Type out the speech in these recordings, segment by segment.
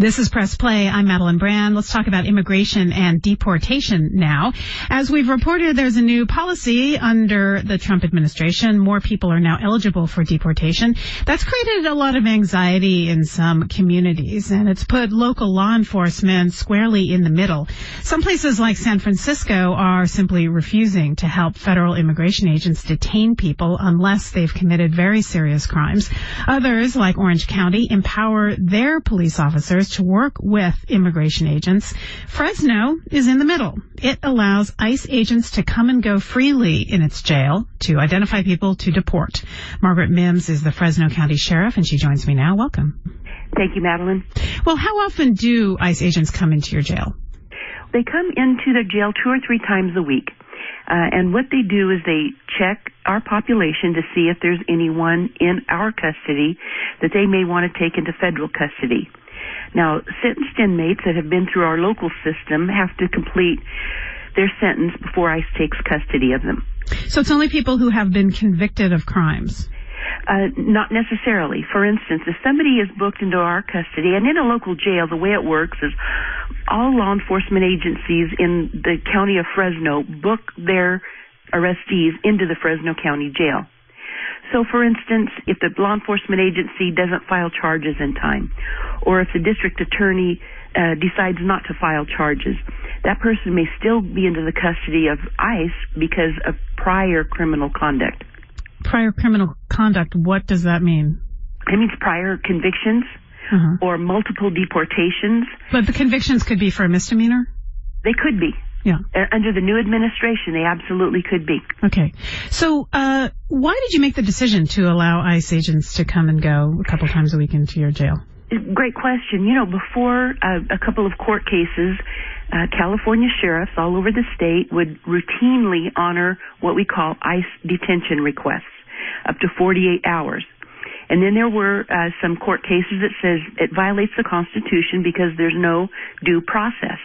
This is Press Play. I'm Madeline Brand. Let's talk about immigration and deportation now. As we've reported, there's a new policy under the Trump administration. More people are now eligible for deportation. That's created a lot of anxiety in some communities, and it's put local law enforcement squarely in the middle. Some places like San Francisco are simply refusing to help federal immigration agents detain people unless they've committed very serious crimes. Others, like Orange County, empower their police officers to work with immigration agents. Fresno is in the middle. It allows ICE agents to come and go freely in its jail to identify people to deport. Margaret Mims is the Fresno County Sheriff, and she joins me now. Welcome. Thank you, Madeline. Well, how often do ICE agents come into your jail? They come into the jail 2 or 3 times a week. And what they do is they check our population to see if there's anyone in our custody that they may want to take into federal custody. Now, sentenced inmates that have been through our local system have to complete their sentence before ICE takes custody of them. So it's only people who have been convicted of crimes? Not necessarily. For instance, if somebody is booked into our custody, and in a local jail, the way it works is all law enforcement agencies in the county of Fresno book their arrestees into the Fresno County Jail. So, for instance, if the law enforcement agency doesn't file charges in time, or if the district attorney decides not to file charges, that person may still be into the custody of ICE because of prior criminal conduct. Prior criminal conduct, what does that mean? It means prior convictions or multiple deportations. But the convictions could be for a misdemeanor? They could be. Yeah. Under the new administration, they absolutely could be. Okay. So why did you make the decision to allow ICE agents to come and go a couple times a week into your jail? Great question. You know, before a couple of court cases, California sheriffs all over the state would routinely honor what we call ICE detention requests, up to 48 hours. And then there were some court cases that says it violates the Constitution because there's no due process.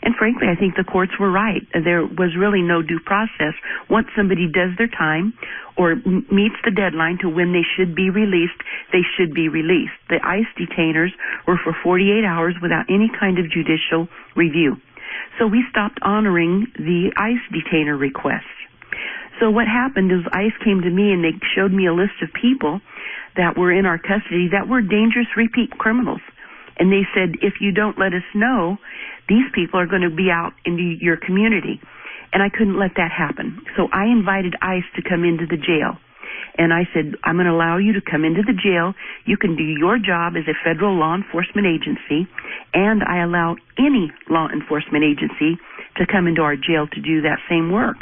And frankly, I think the courts were right. There was really no due process. Once somebody does their time or meets the deadline to when they should be released, they should be released. The ICE detainers were for 48 hours without any kind of judicial review. So we stopped honoring the ICE detainer requests. So what happened is ICE came to me and they showed me a list of people that were in our custody that were dangerous repeat criminals. And they said, if you don't let us know, these people are going to be out into your community. And I couldn't let that happen. So I invited ICE to come into the jail. And I said, I'm going to allow you to come into the jail. You can do your job as a federal law enforcement agency. And I allow any law enforcement agency to come into our jail to do that same work.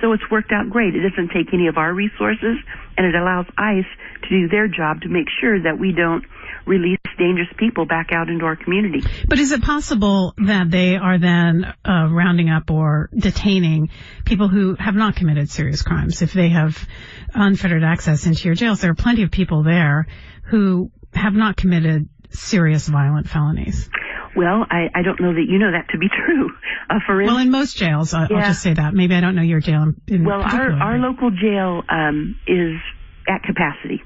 So it's worked out great. It doesn't take any of our resources, and it allows ICE to do their job to make sure that we don't release dangerous people back out into our community. But is it possible that they are then rounding up or detaining people who have not committed serious crimes? If they have unfettered access into your jails, there are plenty of people there who have not committed serious violent felonies. Well, I don't know that you know that to be true. For instance, well, in most jails, I'll just say that. Maybe I don't know your jail in well, particular. our local jail is at capacity.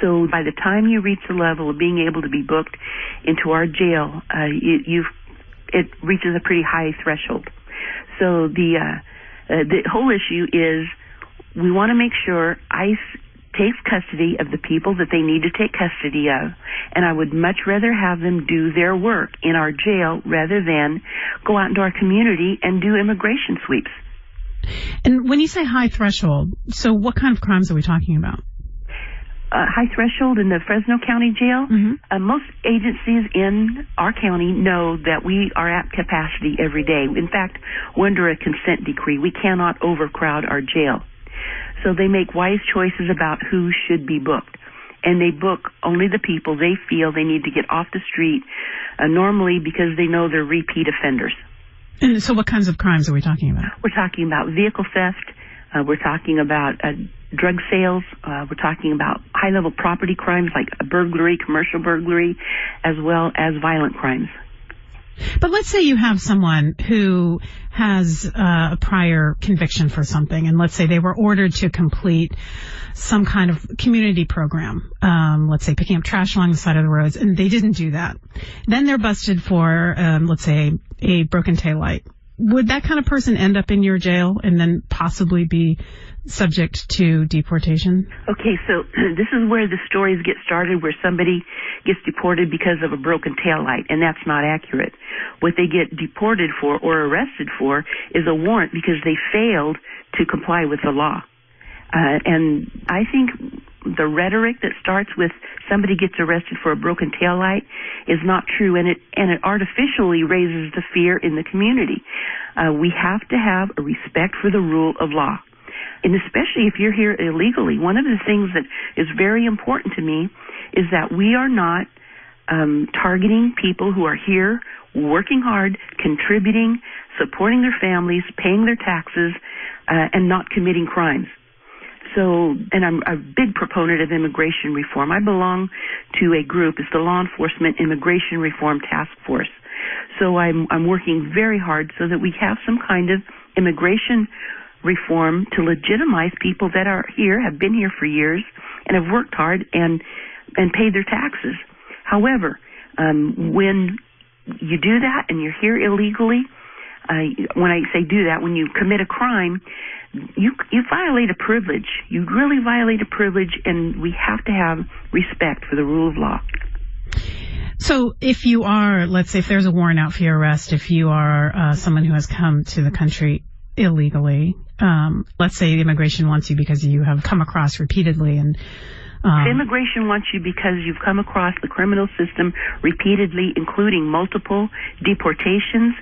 So by the time you reach the level of being able to be booked into our jail, it reaches a pretty high threshold. So the whole issue is we want to make sure ICE takes custody of the people that they need to take custody of, and I would much rather have them do their work in our jail rather than go out into our community and do immigration sweeps. And when you say high threshold, so what kind of crimes are we talking about? High threshold in the Fresno County Jail. Most agencies in our county know that we are at capacity every day. In fact, we're under a consent decree. We cannot overcrowd our jail. So they make wise choices about who should be booked. And they book only the people they feel they need to get off the street, normally because they know they're repeat offenders. And so what kinds of crimes are we talking about? We're talking about vehicle theft. We're talking about drug sales. We're talking about high-level property crimes like burglary, commercial burglary, as well as violent crimes. But let's say you have someone who has a prior conviction for something, and let's say they were ordered to complete some kind of community program, let's say picking up trash along the side of the roads, and they didn't do that. Then they're busted for, let's say, a broken taillight. Would that kind of person end up in your jail and then possibly be subject to deportation? Okay, so this is where the stories get started, where somebody gets deported because of a broken taillight, and that's not accurate. What they get deported for or arrested for is a warrant because they failed to comply with the law. And I think the rhetoric that starts with somebody gets arrested for a broken taillight is not true, and it artificially raises the fear in the community. We have to have a respect for the rule of law. And especially if you're here illegally, one of the things that is very important to me is that we are not targeting people who are here working hard, contributing, supporting their families, paying their taxes, and not committing crimes. So, and I'm a big proponent of immigration reform. I belong to a group, it's the Law Enforcement Immigration Reform Task Force. So I'm working very hard so that we have some kind of immigration reform to legitimize people that are here, have been here for years, and have worked hard and paid their taxes. However, when you do that and you're here illegally, when I say do that, when you commit a crime, you violate a privilege. You really violate a privilege, and we have to have respect for the rule of law. So if you are, let's say if there's a warrant out for your arrest, if you are someone who has come to the country illegally, let's say immigration wants you because you have come across repeatedly and if immigration wants you because you've come across the criminal system repeatedly, including multiple deportations,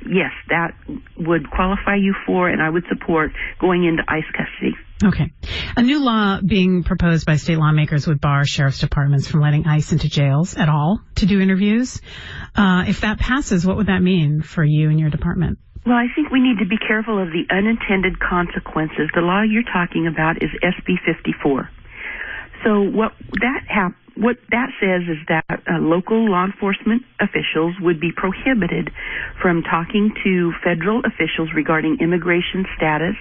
yes, that would qualify you for, and I would support going into ICE custody. Okay. A new law being proposed by state lawmakers would bar sheriff's departments from letting ICE into jails at all to do interviews. If that passes, what would that mean for you and your department? Well, I think we need to be careful of the unintended consequences. The law you're talking about is SB 54. So what that says is that local law enforcement officials would be prohibited from talking to federal officials regarding immigration status,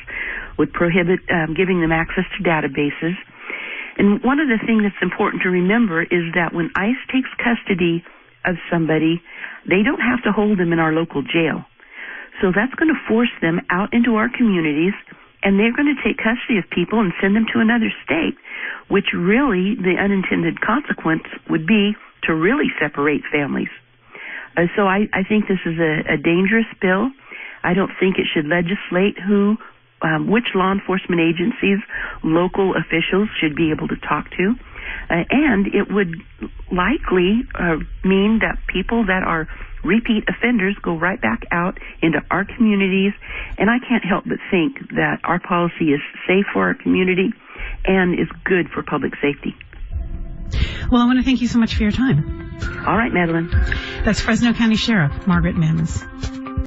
would prohibit giving them access to databases. And one of the things that's important to remember is that when ICE takes custody of somebody, they don't have to hold them in our local jail. So that's going to force them out into our communities, and they're going to take custody of people and send them to another state, which really the unintended consequence would be to really separate families. So I think this is a dangerous bill. I don't think it should legislate which law enforcement agencies local officials should be able to talk to. And it would likely mean that people that are repeat offenders go right back out into our communities, and I can't help but think that our policy is safe for our community and is good for public safety. Well, I want to thank you so much for your time. All right, Madeline. That's Fresno County Sheriff Margaret Mims.